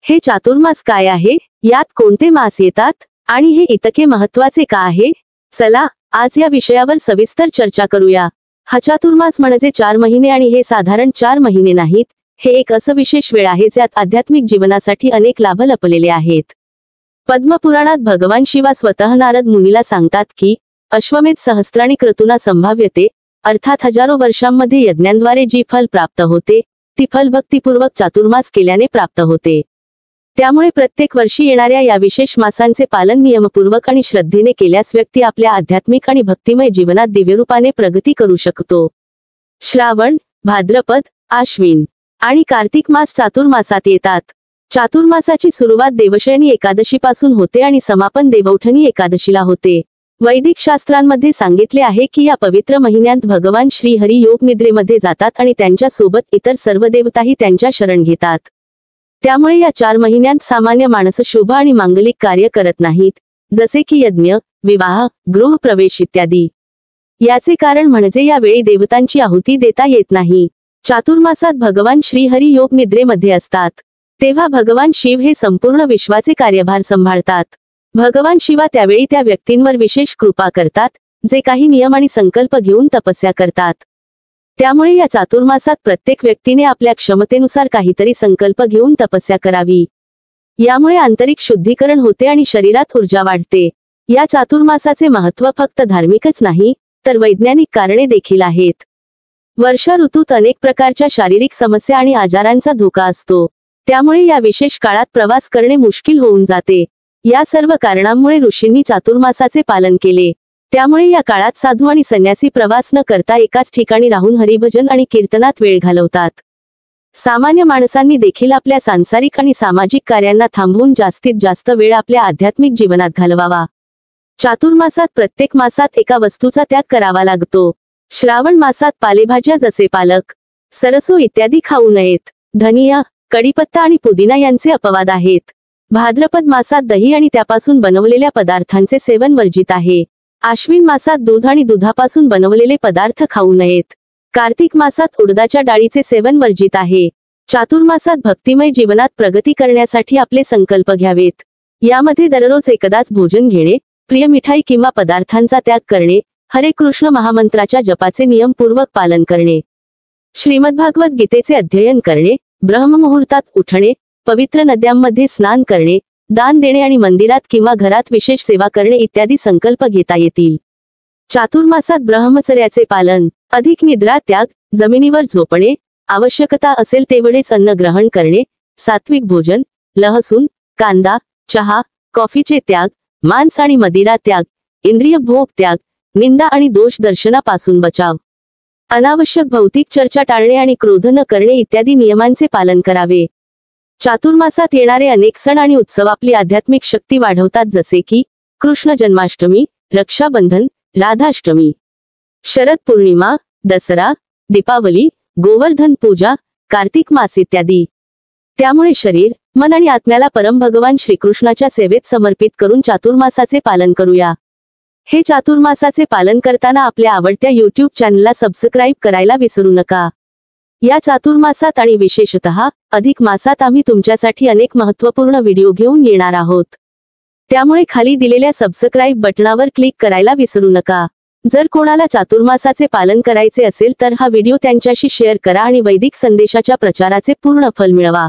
हे चातुर्मास काय आहे, यात कोणते मास येतात आणि हे इतके महत्त्वाचे का आहे? चला आज या विषयावर सविस्तर चर्चा करूया। हा चातुर्मास म्हणजे 4 महिने आणि हे साधारण 4 महिने नाहीत, हे एक असं विशेष वेळ आहे ज्यात आध्यात्मिक जीवनासाठी अनेक लाभ लपलेले आहेत। पद्मपुराणात भगवान शिवा स्वतः नारद मुनीला सांगतात की अश्वमेध सहस्त्राणी क्रतुना संभाव्यते, अर्थात हजारो वर्षांमध्ये यज्ञांद्वारे जी फल प्राप्त होते ती फल भक्तिपूर्वक चातुर्मास केल्याने प्राप्त होते। त्यामुळे प्रत्येक वर्षी येणाऱ्या या विशेष मासांचे पालन नियमपूर्वक आणि श्रद्धेने केल्यास व्यक्ती आपल्या आध्यात्मिक आणि भक्तिमय जीवनात दिव्यरूपाने प्रगती करू शकतो। श्रावण, भाद्रपद, आश्विन आणि कार्तिक मास चातुर्मासात येतात। चातुर्मासाची सुरुवात देवशयनी एकादशीपासून होते आणि समापन देवौठणी एकादशीला होते। वैदिक शास्त्रांमध्ये सांगितले आहे की या पवित्र महिन्यात भगवान श्री हरी योग निद्रेमध्ये जातात आणि त्यांच्या सोबत इतर सर्व देवताही त्यांच्या शरण घेतात। त्यामुळे या 4 महिन्यांत सामान्य माणस शुभ आणि मांगलिक कार्य करत नाहीत, जसे की यज्ञ, विवाह, गृहप्रवेश इत्यादी। याचे कारण म्हणजे यावेळी देवतांची आहुती देता येत नाही। चातुर्मासात भगवान श्री हरी योग निद्रेमध्ये असतात, तेव्हा भगवान शिव हे संपूर्ण विश्वाचे कार्यभार सांभाळतात। भगवान शिवा त्यावेळी त्या व्यक्तींवर विशेष कृपा करतात जे काही नियम आणि संकल्प घेऊन तपस्या करतात। त्यामुळे या चातुर्मासात प्रत्येक व्यक्तीने आपल्या क्षमतेनुसार काहीतरी संकल्प घेऊन तपस्या करावी। यामुळे आंतरिक शुद्धीकरण होते आणि शरीरात ऊर्जा वाढते। या चातुर्मासाचे महत्त्व फक्त धार्मिकच नाही तर वैज्ञानिक कारणे देखील आहेत। वर्षा ऋतूत अनेक प्रकारच्या शारीरिक समस्या आणि आजारांचा धोका असतो, त्यामुळे या विशेष काळात प्रवास करणे मुश्किल होऊन जाते। या सर्व कारणांमुळे ऋषींनी चातुर्मासाचे पालन केले। त्यामुळे या काळात साधू आणि संन्यासी प्रवास न करता एकाच ठिकाणी राहून हरिभजन आणि कीर्तनात वेळ घालवतात। सामान्य माणसांनी देखील आपल्या सांसारिक आणि सामाजिक कार्यांना थांबवून जास्तीत जास्त वेळ आपल्या आध्यात्मिक जीवनात घालवावा। चातुर्मासात प्रत्येक मासात एका वस्तूचा त्याग करावा लागतो। श्रावण मासात पालेभाज्या जसे पालक, सरसो इत्यादी खाऊ नयेत। धनिया, कढीपत्ता आणि पुदिना यांचे अपवाद आहेत। भाद्रपद मासात दही आणि त्यापासून बनवलेल्या पदार्थांचे सेवन वर्जित आहे। आश्विन मासात दूध आणि दुधापासून बनवलेले पदार्थ खाऊ नयेत। कार्तिक मासात उडदाच्या डाळीचे सेवन वर्जित आहे। चातुर्मासात भक्तिमय जीवनात प्रगती करण्यासाठी आपले संकल्प घ्यावेत। यामध्ये दररोज एकदाच भोजन घेणे, प्रिय मिठाई किंवा पदार्थांचा त्याग करणे, हरे कृष्ण महामंत्राच्या जपाचे नियमपूर्वक पालन करणे, श्रीमद्भागवत गीतेचे अध्ययन करणे, ब्रह्ममुहूर्तात उठणे, पवित्र नद्यांमध्ये स्नान करणे, दान देणे आणि मंदिरात किंवा घरात विशेष सेवा करणे इत्यादी संकल्प घेता येतील। चातुर्मासात ब्रह्मचर्याचे पालन, अधिक निद्रा त्याग, जमिनीवर झोपणे, आवश्यकता असेल तेवढेच अन्न ग्रहण करणे, सात्विक भोजन, लहसून, कांदा, चहा, कॉफीचे त्याग, मांस आणि मदिरा त्याग, इंद्रिय भोग त्याग, निंदा आणि दोष दर्शनापासून बचाव, अनावश्यक भौतिक चर्चा टाळणे आणि क्रोध न करणे इत्यादी नियमांचे पालन करावे। चातुर्मासात येणारे अनेक सण आणि उत्सव आपली आध्यात्मिक शक्ती वाढवतात, जसे की कृष्ण जन्माष्टमी, रक्षाबंधन, राधाष्टमी, शरद पौर्णिमा, दसरा, दीपावली, गोवर्धन पूजा, कार्तिक मास इत्यादी। त्यामुळे शरीर, मन आणि आत्म्याला परम भगवान श्रीकृष्णाच्या सेवेत समर्पित करून चातुर्मासाचे पालन करूया। हे चातुर्मासाचे पालन करताना आपल्या आवडत्या YouTube चॅनलला सबस्क्राईब करायला विसरू नका। या चातुर्मासात आणि विशेषतः अधिक मासात आम्ही तुमच्यासाठी अनेक महत्त्वपूर्ण व्हिडिओ घेऊन येणार आहोत। त्यामुळे खाली दिलेल्या सबस्क्राईब बटणावर क्लिक करायला विसरू नका। जर कोणाला चातुर्मासाचे पालन करायचे असेल तर हा व्हिडिओ त्यांच्याशी शेअर करा आणि वैदिक संदेशाच्या प्रचाराचे पूर्ण फल मिळवा।